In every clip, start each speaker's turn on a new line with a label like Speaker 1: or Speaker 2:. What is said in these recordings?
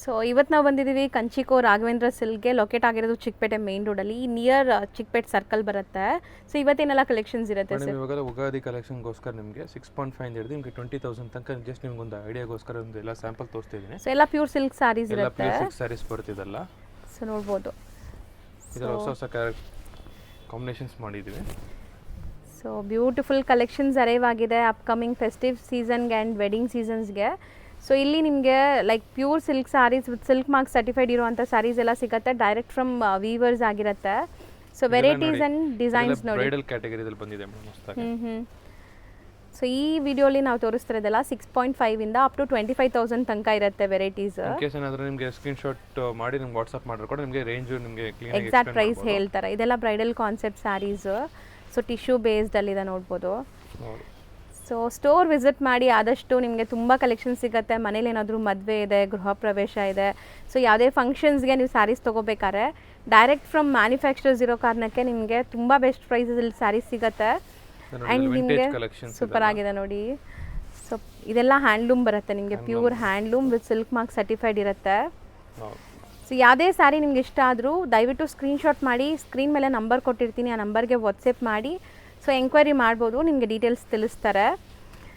Speaker 1: So ಇವತ್ತು ನಾವು ಬಂದಿದ್ದೀವಿ ಕಂಚಿಕೋ ರಾಘವೇಂದ್ರ ಸಿಲ್ಕ್ಗೆ ಲೊಕೇಟ್ ಆಗಿರೋದು ಚಿಕ್ಕಪೇಟೆ ಮೇನ್ ರೋಡಲ್ಲಿ ನಿಯರ್ ಚಿಕ್ಕಪೇಟೆ ಸರ್ಕಲ್ ಬರುತ್ತೆ. ಸೊ ಇವತ್ತೇನೆಲ್ಲ ಕಲೆಕ್ಷನ್ಸ್ ಇರುತ್ತೆ ಸರ್?
Speaker 2: ಇವಾಗ ಉಗಾದಿ ಕಲೆಕ್ಷನ್ಗೋಸ್ಕರ ನಿಮಗೆ 6.5 ಹಿಡಿದು ನಿಮಗೆ 20,000 ತನಕ ಜಸ್ಟ್ ನಿಮ್ಗೆ ಒಂದು ಐಡಿಯಾಗೋಸ್ಕರ ಒಂದು ಎಲ್ಲ ಸ್ಯಾಂಪಲ್ ತೋರಿಸ್ತಾ ಇದ್ದೀನಿ.
Speaker 1: ಸೊ ಎಲ್ಲ ಪ್ಯೂರ್ ಸಿಲ್ಕ್ ಸ್ಯಾರೀಸ್ ಇರುತ್ತೆ.
Speaker 2: ಪ್ಯೂರ್ ಸಿಲ್ಕ್ ಸ್ಯಾರೀಸ್ ಬರ್ತಿದಲ್ಲ.
Speaker 1: ಸೊ ನೋಡ್ಬೋದು,
Speaker 2: ಇದರ ಹೊಸ ಕಾಂಬಿನೇಷನ್ಸ್ ಮಾಡಿದ್ದೀವಿ.
Speaker 1: ಸೊ ಬ್ಯೂಟಿಫುಲ್ ಕಲೆಕ್ಷನ್ಸ್ ಅರೈವ್ ಆಗಿದೆ ಅಪ್ಕಮಿಂಗ್ ಫೆಸ್ಟಿವ್ ಸೀಸನ್ಗೆ ಆ್ಯಂಡ್ ವೆಡ್ಡಿಂಗ್ ಸೀಸನ್ಸ್ಗೆ. ಸೊ ಇಲ್ಲಿ ನಿಮಗೆ like pure silk sarees with silk mark certified ಇರುವಂಥ ಸ್ಯಾರೀಸ್ ಎಲ್ಲ ಸಿಗುತ್ತೆ. ಡೈರೆಕ್ಟ್ ಫ್ರಮ್ ವೀವರ್ಸ್ ಆಗಿರುತ್ತೆ. ಸೊ ವೆರೈಟೀಸ್ ಆ್ಯಂಡ್ ಡಿಸೈನ್ಸ್ ನೋಡಿ.
Speaker 2: ಬ್ರೈಡಲ್ ಕ್ಯಾಟಗರಿಯಲ್ಲಿ ಬಂದಿದೆ ಮೇಡಮ್.
Speaker 1: ಸೊ ಈ ವಿಡಿಯೋಲಿ ನಾವು ತೋರಿಸ್ತಿರೋದೆಲ್ಲ 6.5 ಇಂದ ಅಪ್ ಟು 25,000 ತನಕ ಇರುತ್ತೆ ವೆರೈಟೀಸ್.
Speaker 2: ಇನ್ ಕೇಸ್ ಏನಾದರೂ ನಿಮಗೆ ಸ್ಕ್ರೀನ್ ಶಾಟ್ ಮಾಡಿ ನಿಮ್ಗೆ ವಾಟ್ಸ್ಆಪ್ ಮಾಡಿದ್ರೆ ಕೂಡ ನಿಮಗೆ ರೇಂಜ್ ನಿಮಗೆ ಕ್ಲೀನ್ ಆಗಿ
Speaker 1: ಎಕ್ಸಾಕ್ಟ್ ಪ್ರೈಸ್ ಹೇಳ್ತಾರೆ. ಇದೆಲ್ಲ bridal concept sarees. So tissue based ಇದೆ ನೋಡ್ಬೋದು. ಸೊ ಸ್ಟೋರ್ ವಿಸಿಟ್ ಮಾಡಿ, ಆದಷ್ಟು ನಿಮಗೆ ತುಂಬ ಕಲೆಕ್ಷನ್ ಸಿಗುತ್ತೆ. ಮನೇಲಿ ಏನಾದರೂ ಮದುವೆ ಇದೆ, ಗೃಹ ಪ್ರವೇಶ ಇದೆ, ಸೊ ಯಾವುದೇ ಫಂಕ್ಷನ್ಸ್ಗೆ ನೀವು ಸ್ಯಾರೀಸ್ ತೊಗೋಬೇಕಾದ್ರೆ ಡೈರೆಕ್ಟ್ ಫ್ರಮ್ ಮ್ಯಾನುಫ್ಯಾಕ್ಚರರ್ಸ್ ಇರೋ ಕಾರಣಕ್ಕೆ ನಿಮಗೆ ತುಂಬ ಬೆಸ್ಟ್ ಪ್ರೈಸಲ್ಲಿ ಸ್ಯಾರೀಸ್ ಸಿಗುತ್ತೆ. ಆ್ಯಂಡ್ ನಿಮಗೆ ಸೂಪರ್ ಆಗಿದೆ ನೋಡಿ. ಸೊ ಇದೆಲ್ಲ ಹ್ಯಾಂಡ್ಲೂಮ್ ಬರುತ್ತೆ ನಿಮಗೆ, pure handloom with silk mark certified ಇರುತ್ತೆ. ಸೊ ಯಾವುದೇ ಸ್ಯಾರಿ ನಿಮ್ಗೆ ಇಷ್ಟ ಆದರೂ ದಯವಿಟ್ಟು ಸ್ಕ್ರೀನ್ಶಾಟ್ ಮಾಡಿ, ಸ್ಕ್ರೀನ್ ಮೇಲೆ ನಂಬರ್ ಕೊಟ್ಟಿರ್ತೀನಿ, ಆ ನಂಬರ್ಗೆ ವಾಟ್ಸಪ್ ಮಾಡಿ ಸೊ ಎಂಕ್ವೈರಿ ಮಾಡ್ಬೋದು, ನಿಮಗೆ ಡೀಟೇಲ್ಸ್ ತಿಳಿಸ್ತಾರೆ.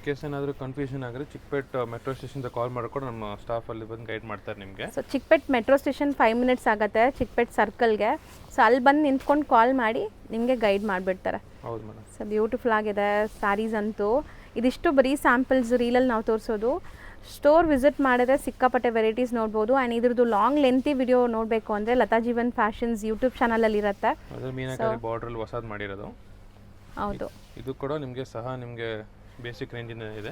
Speaker 2: ಕೇಸ್ ಏನಾದರೂ ಕನ್ಫ್ಯೂಷನ್ ಆದರೆ ಚಿಕ್ಕಪೇಟ್ ಮೆಟ್ರೋ ಸ್ಟೇಷನ್ಗೆ ಕಾಲ್ ಮಾಡ್ಕೊಂಡು ನಮ್ಮ ಸ್ಟಾಫ್ ಅಲ್ಲಿ ಬಂದು ಗೈಡ್ ಮಾಡ್ತಾರೆ ನಿಮಗೆ.
Speaker 1: So Chickpet metro station 5 minutes ಆಗುತ್ತೆ ಚಿಕ್ಕಪೇಟ್ ಸರ್ಕಲ್ಗೆ. ಸೊ ಅಲ್ಲಿ ಬಂದು ನಿಂತ್ಕೊಂಡು ಕಾಲ್ ಮಾಡಿ ನಿಮಗೆ ಗೈಡ್ ಮಾಡಿಬಿಡ್ತಾರೆ.
Speaker 2: ಹೌದು ಮೇಡಮ್.
Speaker 1: ಸೊ ಬ್ಯೂಟಿಫುಲ್ ಆಗಿದೆ ಸ್ಯಾರೀಸ್ ಅಂತೂ. ಇದಿಷ್ಟು ಬರೀ ಸ್ಯಾಂಪಲ್ಸ್ ರೀಲಲ್ಲಿ ನಾವು ತೋರಿಸೋದು. ಸ್ಟೋರ್ ವಿಸಿಟ್ ಮಾಡಿದ್ರೆ ಸಿಕ್ಕಾಪಟ್ಟೆ ವೆರೈಟೀಸ್ ನೋಡ್ಬೋದು. ಆ್ಯಂಡ್ ಇದ್ರದ್ದು ಲಾಂಗ್ ಲೆಂತಿ ವಿಡಿಯೋ ನೋಡಬೇಕು ಅಂದರೆ ಲತಾ ಜೀವನ್ ಫ್ಯಾಷನ್ಸ್ ಯೂಟ್ಯೂಬ್ ಚಾನಲಲ್ಲಿ ಇರುತ್ತೆ.
Speaker 2: ಮೀನಾಕಾರಿ ಬಾರ್ಡ್ರಲ್ಲಿ ಹೊಸದು ಮಾಡಿರೋದು.
Speaker 1: ಹೌದು,
Speaker 2: ಇದು ಕೂಡ ನಿಮಗೆ ಸಹ ನಿಮಗೆ ಬೇಸಿಕ್ ರೇಂಜಿನ ಇದೆ.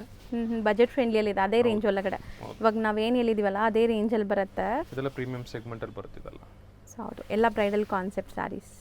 Speaker 1: ಬಜೆಟ್ ಫ್ರೆಂಡ್ಲಿಯಲ್ಲಿ ಇದೆ, ಅದೇ ರೇಂಜ್ ಒಳಗಡೆ. ಇವಾಗ ನಾವೇನು ಹೇಳಿದ್ದೀವಲ್ಲ ಅದೇ ರೇಂಜಲ್ಲಿ ಬರುತ್ತೆ.
Speaker 2: ಇದೆಲ್ಲ ಪ್ರೀಮಿಯಂ ಸೆಗ್ಮೆಂಟಲ್ಲಿ ಬರ್ತಿದಲ್ಲ.
Speaker 1: ಸೊ ಹೌದು, ಎಲ್ಲ ಬ್ರೈಡಲ್ ಕಾನ್ಸೆಪ್ಟ್ ಸ್ಯಾರೀಸ್.